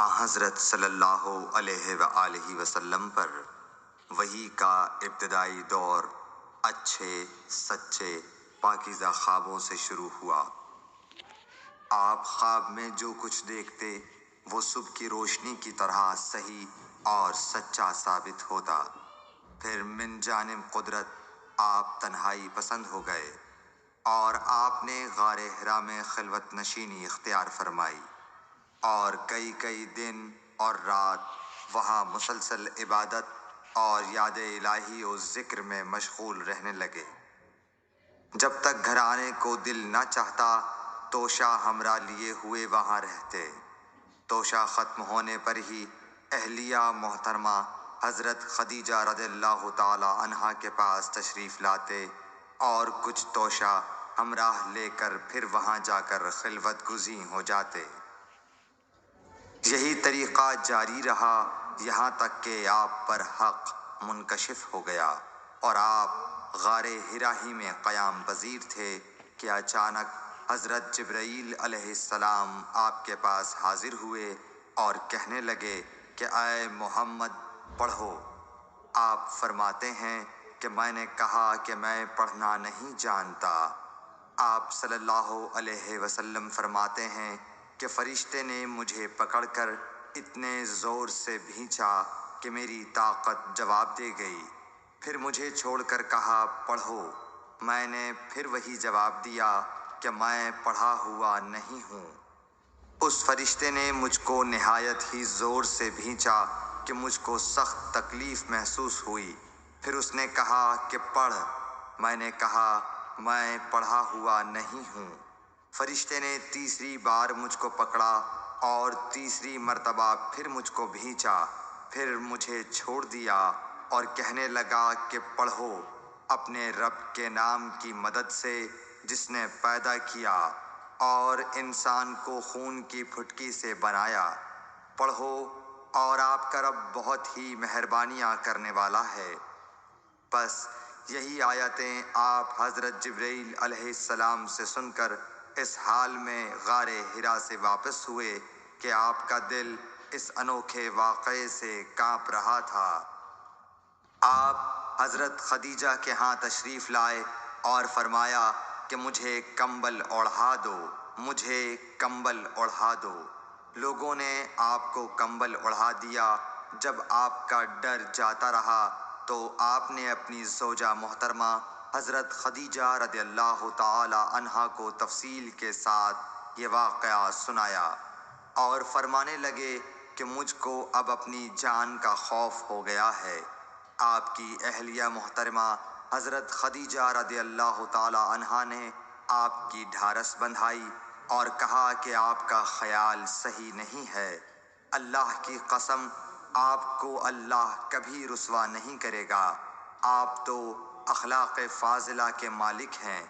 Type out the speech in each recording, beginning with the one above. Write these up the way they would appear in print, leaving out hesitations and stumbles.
حضرت صلی اللہ علیہ وآلہ وسلم پر وحی کا ابتدائی دور اچھے سچے پاکیزہ خوابوں سے شروع ہوا۔ آپ خواب میں جو کچھ دیکھتے وہ صبح کی روشنی کی طرح صحیح اور سچا ثابت ہوتا۔ پھر من جانب قدرت آپ تنہائی پسند ہو گئے اور آپ نے غار حرا میں خلوت نشینی اختیار فرمائی اور کئی دن اور رات وہاں مسلسل عبادت اور یاد الہی و ذکر میں مشغول رہنے لگے۔ جب تک گھر آنے کو دل نہ چاہتا توشہ ہمراہ لیے ہوئے وہاں رہتے۔ توشہ ختم ہونے پر ہی اہلیہ محترمہ حضرت خدیجہ رضی اللہ تعالی عنہا کے پاس تشریف لاتے اور کچھ توشہ ہمراہ لے کر پھر وہاں جا کر خلوت گزین ہو جاتے۔ یہی طریقہ جاری رہا یہاں تک کہ آپ پر حق منکشف ہو گیا اور آپ غار حرا ہی میں قیام پذیر تھے کہ اچانک حضرت جبرائیل علیہ السلام آپ کے پاس حاضر ہوئے اور کہنے لگے کہ اے محمد پڑھو۔ آپ فرماتے ہیں کہ میں نے کہا کہ میں پڑھنا نہیں جانتا۔ آپ صلی اللہ علیہ وسلم فرماتے ہیں کہ فرشتے نے مجھے پکڑ کر اتنے زور سے بھینچا کہ میری طاقت جواب دے گئی۔ پھر مجھے چھوڑ کر کہا پڑھو۔ میں نے پھر وہی جواب دیا کہ میں پڑھا ہوا نہیں ہوں۔ اس فرشتے نے مجھ کو نہایت ہی زور سے بھینچا کہ مجھ کو سخت تکلیف محسوس ہوئی۔ پھر اس نے کہا کہ پڑھ۔ میں نے کہا میں پڑھا ہوا نہیں ہوں۔ فرشتے نے تیسری بار مجھ کو پکڑا اور تیسری مرتبہ پھر مجھ کو بھینچا۔ پھر مجھے چھوڑ دیا اور کہنے لگا کہ پڑھو اپنے رب کے نام کی مدد سے جس نے پیدا کیا اور انسان کو خون کی پھٹکی سے بنایا۔ پڑھو اور آپ کا رب بہت ہی مہربانیاں کرنے والا ہے۔ بس یہی آیتیں آپ حضرت جبرائیل علیہ السلام سے سن کر اس حال میں غار حرا سے واپس ہوئے کہ آپ کا دل اس انوکھے واقعے سے کانپ رہا تھا۔ آپ حضرت خدیجہ کے ہاں تشریف لائے اور فرمایا کہ مجھے کمبل اوڑھا دو، مجھے کمبل اوڑھا دو۔ لوگوں نے آپ کو کمبل اوڑھا دیا۔ جب آپ کا ڈر جاتا رہا تو آپ نے اپنی زوجہ محترمہ حضرت خدیجہ رضی اللہ تعالی عنہا کو تفصیل کے ساتھ یہ واقعہ سنایا اور فرمانے لگے کہ مجھ کو اب اپنی جان کا خوف ہو گیا ہے۔ آپ کی اہلیہ محترمہ حضرت خدیجہ رضی اللہ تعالی عنہا نے آپ کی ڈھارس بندھائی اور کہا کہ آپ کا خیال صحیح نہیں ہے۔ اللہ کی قسم آپ کو اللہ کبھی رسوا نہیں کرے گا۔ آپ تو اخلاق فاضلہ کے مالک ہیں۔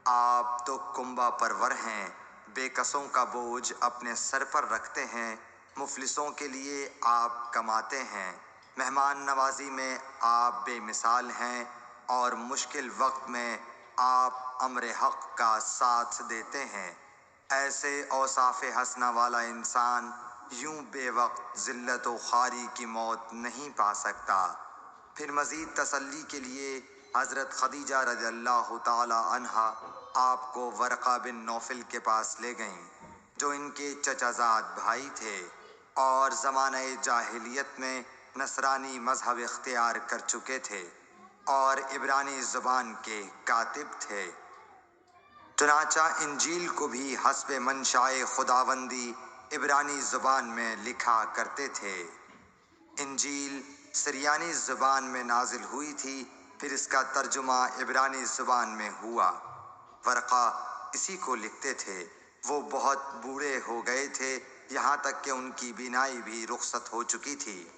آپ تو کنبہ پرور ہیں، بے کسوں کا بوجھ اپنے سر پر رکھتے ہیں، مفلسوں کے لیے آپ کماتے ہیں، مہمان نوازی میں آپ بے مثال ہیں اور مشکل وقت میں آپ امر حق کا ساتھ دیتے ہیں۔ ایسے اوصاف حسنہ والا انسان یوں بے وقت ذلت و خواری کی موت نہیں پا سکتا۔ پھر مزید تسلی کے لیے حضرت خدیجہ رضی اللہ تعالی عنہا آپ کو ورقہ بن نوفل کے پاس لے گئیں جو ان کے چچا زاد بھائی تھے اور زمانہ جاہلیت میں نصرانی مذہب اختیار کر چکے تھے اور عبرانی زبان کے کاتب تھے۔ چنانچہ انجیل کو بھی حسب منشائے خداوندی عبرانی زبان میں لکھا کرتے تھے۔ انجیل سریانی زبان میں نازل ہوئی تھی، پھر اس کا ترجمہ عبرانی زبان میں ہوا۔ ورقہ اسی کو لکھتے تھے۔ وہ بہت بوڑھے ہو گئے تھے، یہاں تک کہ ان کی بینائی بھی رخصت ہو چکی تھی۔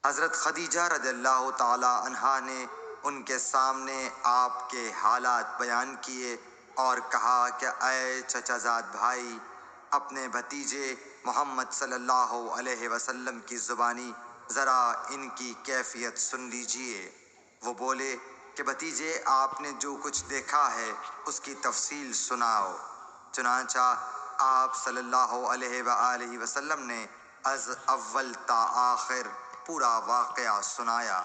حضرت خدیجہ رضی اللہ تعالی عنہا نے ان کے سامنے آپ کے حالات بیان کیے اور کہا کہ اے چچا زاد بھائی، اپنے بھتیجے محمد صلی اللہ علیہ وسلم کی زبانی ذرا ان کی کیفیت سن لیجئے۔ وہ بولے کہ بھتیجے آپ نے جو کچھ دیکھا ہے اس کی تفصیل سناؤ۔ چنانچہ آپ صلی اللہ علیہ وآلہ وسلم نے از اول تا آخر پورا واقعہ سنایا،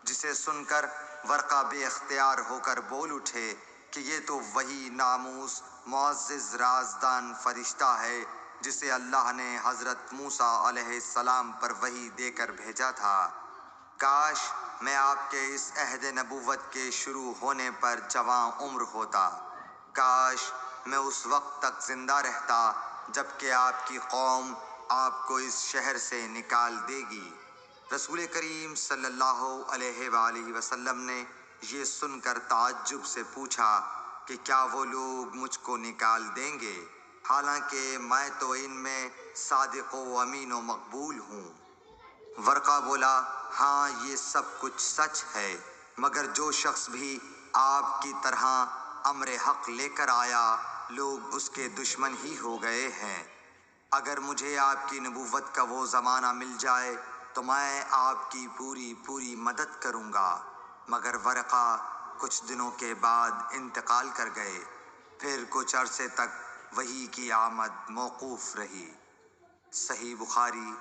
جسے سن کر ورقہ بے اختیار ہو کر بول اٹھے کہ یہ تو وہی ناموس معزز رازدان فرشتہ ہے جسے اللہ نے حضرت موسیٰ علیہ السلام پر وحی دے کر بھیجا تھا۔ کاش میں آپ کے اس عہد نبوت کے شروع ہونے پر جواں عمر ہوتا، کاش میں اس وقت تک زندہ رہتا جب کہ آپ کی قوم آپ کو اس شہر سے نکال دے گی۔ رسول کریم صلی اللہ علیہ وآلہ وسلم نے یہ سن کر تعجب سے پوچھا کہ کیا وہ لوگ مجھ کو نکال دیں گے، حالانکہ میں تو ان میں صادق و امین و مقبول ہوں؟ ورقہ بولا، ہاں یہ سب کچھ سچ ہے، مگر جو شخص بھی آپ کی طرح امر حق لے کر آیا لوگ اس کے دشمن ہی ہو گئے ہیں۔ اگر مجھے آپ کی نبوت کا وہ زمانہ مل جائے تو میں آپ کی پوری مدد کروں گا، مگر ورقہ کچھ دنوں کے بعد انتقال کر گئے، پھر کچھ عرصے تک وحی کی آمد موقوف رہی۔ صحیح بخاری